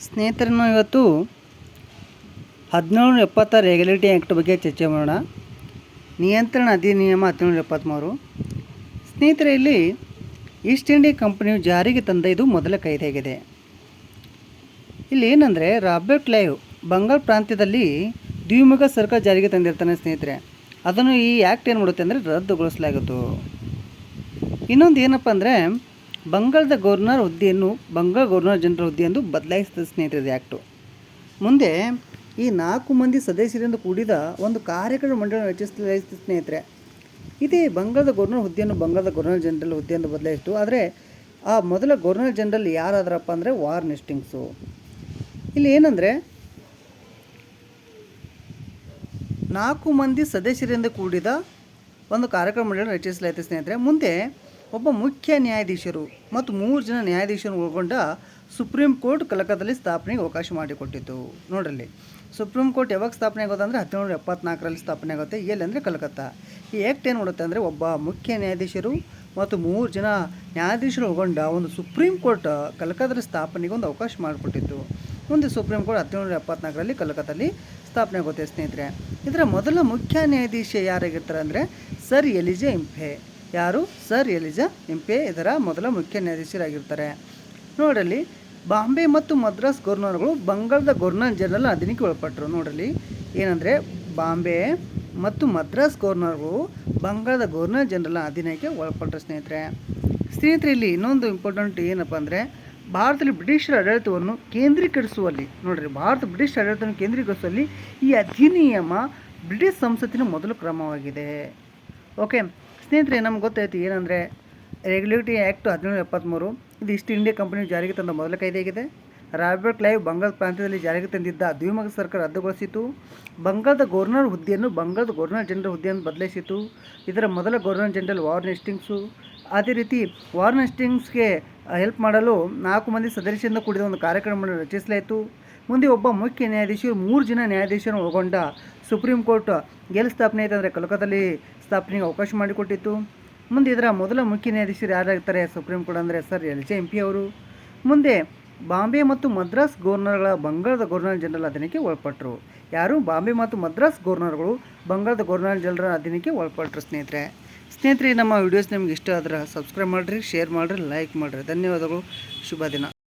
ಸ್ನೇಹಿತರೆ, ನಾವು ಇವತ್ತು 1770 ರೆಗ್ಯುಲೇಟರಿ ಆ್ಯಕ್ಟ್ ಬಗ್ಗೆ ಚರ್ಚೆ ಮಾಡೋಣ. ನಿಯಂತ್ರಣ ಅಧಿನಿಯಮ 1773. ಸ್ನೇಹಿತರೆ, ಇಲ್ಲಿ ಈಸ್ಟ್ ಇಂಡಿಯಾ ಕಂಪನಿಯು ಜಾರಿಗೆ ತಂದ ಇದು ಮೊದಲ ಕಾಯ್ದೆಯಾಗಿದೆ. ಇಲ್ಲಿ ಏನಂದರೆ, ರಾಬರ್ಟ್ ಕ್ಲೈವ್ ಬಂಗಾಳ ಪ್ರಾಂತ್ಯದಲ್ಲಿ ದ್ವಿಮುಖ ಸರ್ಕಾರ ಜಾರಿಗೆ ತಂದಿರ್ತಾನೆ ಸ್ನೇಹಿತರೆ. ಅದನ್ನು ಈ ಆ್ಯಕ್ಟ್ ಏನು ಮಾಡುತ್ತೆ ಅಂದರೆ ರದ್ದುಗೊಳಿಸಲಾಗಿತ್ತು. ಇನ್ನೊಂದು ಏನಪ್ಪ ಅಂದರೆ, ಬಂಗಾಳದ ಗವರ್ನರ್ ಹುದ್ದೆಯನ್ನು ಬಂಗಾಳ ಗವರ್ನರ್ ಜನರಲ್ ಹುದ್ದೆ ಎಂದು ಬದಲಾಯಿಸಿದ ಸ್ನೇಹಿತರೆ ಆ್ಯಕ್ಟು. ಮುಂದೆ ಈ 4 ಮಂದಿ ಸದಸ್ಯರಿಂದ ಕೂಡಿದ ಒಂದು ಕಾರ್ಯಕಾರಿ ಮಂಡಳಿ ರಚಿಸಲಾಯಿತು ಸ್ನೇಹಿತರೆ. ಇದೇ ಬಂಗಾಳದ ಗವರ್ನರ್ ಹುದ್ದೆಯನ್ನು ಬಂಗಾಳದ ಗವರ್ನರ್ ಜನರಲ್ ಹುದ್ದೆ ಎಂದು ಬದಲಾಯಿಸಿತು. ಆದರೆ ಆ ಮೊದಲ ಗವರ್ನರ್ ಜನರಲ್ ಯಾರಾದ್ರಪ್ಪ ಅಂದರೆ ವಾರ್ನ್ ಹೇಸ್ಟಿಂಗ್ಸು. ಇಲ್ಲಿ ಏನಂದರೆ, 4 ಮಂದಿ ಸದಸ್ಯರಿಂದ ಕೂಡಿದ ಒಂದು ಕಾರ್ಯಕಾರಿ ಮಂಡಳಿ ರಚಿಸಲಾಯಿತು ಸ್ನೇಹಿತರೆ. ಮುಂದೆ ಒಬ್ಬ ಮುಖ್ಯ ನ್ಯಾಯಾಧೀಶರು ಮತ್ತು 3 ಜನ ನ್ಯಾಯಾಧೀಶರು ಒಳಗೊಂಡ ಸುಪ್ರೀಂ ಕೋರ್ಟ್ ಕಲಕತ್ತಾದಲ್ಲಿ ಸ್ಥಾಪನೆಗೆ ಅವಕಾಶ ಮಾಡಿಕೊಟ್ಟಿತ್ತು. ನೋಡ್ರಲ್ಲಿ, ಸುಪ್ರೀಂ ಕೋರ್ಟ್ ಯಾವಾಗ ಸ್ಥಾಪನೆ ಆಗೋದು ಅಂದರೆ 1774ರಲ್ಲಿ ಸ್ಥಾಪನೆ ಆಗುತ್ತೆ. ಎಲ್ಲಿ ಅಂದರೆ ಕಲಕತ್ತಾ. ಈ ಆ್ಯಕ್ಟ್ ಏನು ಮಾಡುತ್ತೆ ಅಂದರೆ, ಒಬ್ಬ ಮುಖ್ಯ ನ್ಯಾಯಾಧೀಶರು ಮತ್ತು 3 ಜನ ನ್ಯಾಯಾಧೀಶರು ಒಳಗೊಂಡ ಒಂದು ಸುಪ್ರೀಂ ಕೋರ್ಟ್ ಕಲಕತ್ತಾದಲ್ಲಿ ಸ್ಥಾಪನೆಗೆ ಒಂದು ಅವಕಾಶ ಮಾಡಿಕೊಟ್ಟಿತ್ತು. ಮುಂದೆ ಸುಪ್ರೀಂ ಕೋರ್ಟ್ 1774ರಲ್ಲಿ ಕಲಕತ್ತಾದಲ್ಲಿ ಸ್ಥಾಪನೆ ಆಗುತ್ತೆ ಸ್ನೇಹಿತರೆ. ಇದರ ಮೊದಲ ಮುಖ್ಯ ನ್ಯಾಯಾಧೀಶ ಯಾರಾಗಿರ್ತಾರೆ ಅಂದರೆ ಸರ್ ಎಲಿಜಾ ಇಂಪೆ. ಯಾರು? ಸರ್ ಎಲಿಜಾ ಇಂಪೆ ಇದರ ಮೊದಲ ಮುಖ್ಯ ನ್ಯಾಯಾಧೀಶರಾಗಿರ್ತಾರೆ. ನೋಡಲಿ, ಬಾಂಬೆ ಮತ್ತು ಮದ್ರಾಸ್ ಗವರ್ನರ್ಗಳು ಬಂಗಾಳದ ಗವರ್ನರ್ ಜನರಲ್ ಅಧೀನಕ್ಕೆ ಒಳಪಟ್ಟರು. ನೋಡಲಿ, ಏನಂದರೆ ಬಾಂಬೆ ಮತ್ತು ಮದ್ರಾಸ್ ಗವರ್ನರ್ಗಳು ಬಂಗಾಳದ ಗವರ್ನರ್ ಜನರಲ್ ಅಧೀನಕ್ಕೆ ಒಳಪಟ್ಟರು ಸ್ನೇಹಿತರೆ. ಇಲ್ಲಿ ಇನ್ನೊಂದು ಇಂಪಾರ್ಟೆಂಟ್ ಏನಪ್ಪ ಅಂದರೆ, ಭಾರತದಲ್ಲಿ ಬ್ರಿಟಿಷರ ಆಡಳಿತವನ್ನು ಕೇಂದ್ರೀಕರಿಸುವಲ್ಲಿ, ನೋಡಿರಿ, ಬ್ರಿಟಿಷ್ ಆಡಳಿತವನ್ನು ಕೇಂದ್ರೀಕರಿಸುವಲ್ಲಿ ಈ ಅಧಿನಿಯಮ ಬ್ರಿಟಿಷ್ ಸಂಸತ್ತಿನ ಮೊದಲ ಕ್ರಮವಾಗಿದೆ. ಓಕೆ ಸ್ನೇಹಿತರೆ, ನಮ್ಗೆ ಗೊತ್ತಾಯ್ತು ಏನಂದರೆ, ರೆಗ್ಯುಲೇಟರಿ ಆ್ಯಕ್ಟ್ 1773 ಇದು ಈಸ್ಟ್ ಇಂಡಿಯಾ ಕಂಪನಿಯು ಜಾರಿಗೆ ತಂದ ಮೊದಲ ಕಾಯ್ದೆಯಾಗಿದೆ. ರಾಬರ್ಟ್ ಕ್ಲೈವ್ ಬಂಗಾಳ ಪ್ರಾಂತ್ಯದಲ್ಲಿ ಜಾರಿಗೆ ತಂದಿದ್ದ ದ್ವಿಮುಖ ಸರ್ಕಾರ ರದ್ದುಗೊಳಿಸಿತು. ಬಂಗಾಳದ ಗವರ್ನರ್ ಹುದ್ದೆಯನ್ನು ಬಂಗಾಳದ ಗವರ್ನರ್ ಜನರಲ್ ಹುದ್ದೆಯನ್ನು ಬದಲಾಯಿಸಿತು. ಇದರ ಮೊದಲ ಗವರ್ನರ್ ಜನರಲ್ ವಾರ್ನ್ ಹೇಸ್ಟಿಂಗ್ಸು. ಅದೇ ರೀತಿ ವಾರ್ನ್ ಹೇಸ್ಟಿಂಗ್ಸ್ಗೆ ಹೆಲ್ಪ್ ಮಾಡಲು 4 ಮಂದಿ ಸದಸ್ಯರಿಂದ ಕೂಡಿದ ಒಂದು ಕಾರ್ಯಕ್ರಮವನ್ನು ರಚಿಸಲಾಯಿತು. ಮುಂದೆ ಒಬ್ಬ ಮುಖ್ಯ ನ್ಯಾಯಾಧೀಶರು 3 ಜನ ನ್ಯಾಯಾಧೀಶರನ್ನು ಒಳಗೊಂಡ ಸುಪ್ರೀಂ ಕೋರ್ಟ್ ಎಲ್ಲಿ ಸ್ಥಾಪನೆ ಆಯಿತು ಅಂದರೆ ಕಲಕತ್ತಾದಲ್ಲಿ ಸ್ಥಾಪನೆಗೆ ಅವಕಾಶ ಮಾಡಿಕೊಟ್ಟಿತ್ತು. ಮುಂದೆ ಇದರ ಮೊದಲ ಮುಖ್ಯ ನ್ಯಾಯಾಧೀಶರು ಯಾರಾಗ್ತಾರೆ ಸುಪ್ರೀಂ ಕೋರ್ಟ್ ಅಂದರೆ ಸರ್ ಎಲಿಜಾ ಇಂಪೆ ಅವರು. ಮುಂದೆ ಬಾಂಬೆ ಮತ್ತು ಮದ್ರಾಸ್ ಗವರ್ನರ್ಗಳ ಬಂಗಾಳದ ಗವರ್ನರ್ ಜನರಲ್ ಅಧೀನಕ್ಕೆ ಒಳಪಟ್ಟರು. ಯಾರು? ಬಾಂಬೆ ಮತ್ತು ಮದ್ರಾಸ್ ಗವರ್ನರ್ಗಳು ಬಂಗಾಳದ ಗವರ್ನರ್ ಜನರಲ್ ಅಧೀನಕ್ಕೆ ಒಳಪಟ್ಟರು ಸ್ನೇಹಿತರೆ. ನಮ್ಮ ವಿಡಿಯೋಸ್ ನಿಮ್ಗೆ ಇಷ್ಟ ಆದ್ರೆ ಸಬ್ಸ್ಕ್ರೈಬ್ ಮಾಡಿರಿ, ಶೇರ್ ಮಾಡಿರಿ, ಲೈಕ್ ಮಾಡಿರಿ. ಧನ್ಯವಾದಗಳು. ಶುಭ ದಿನ.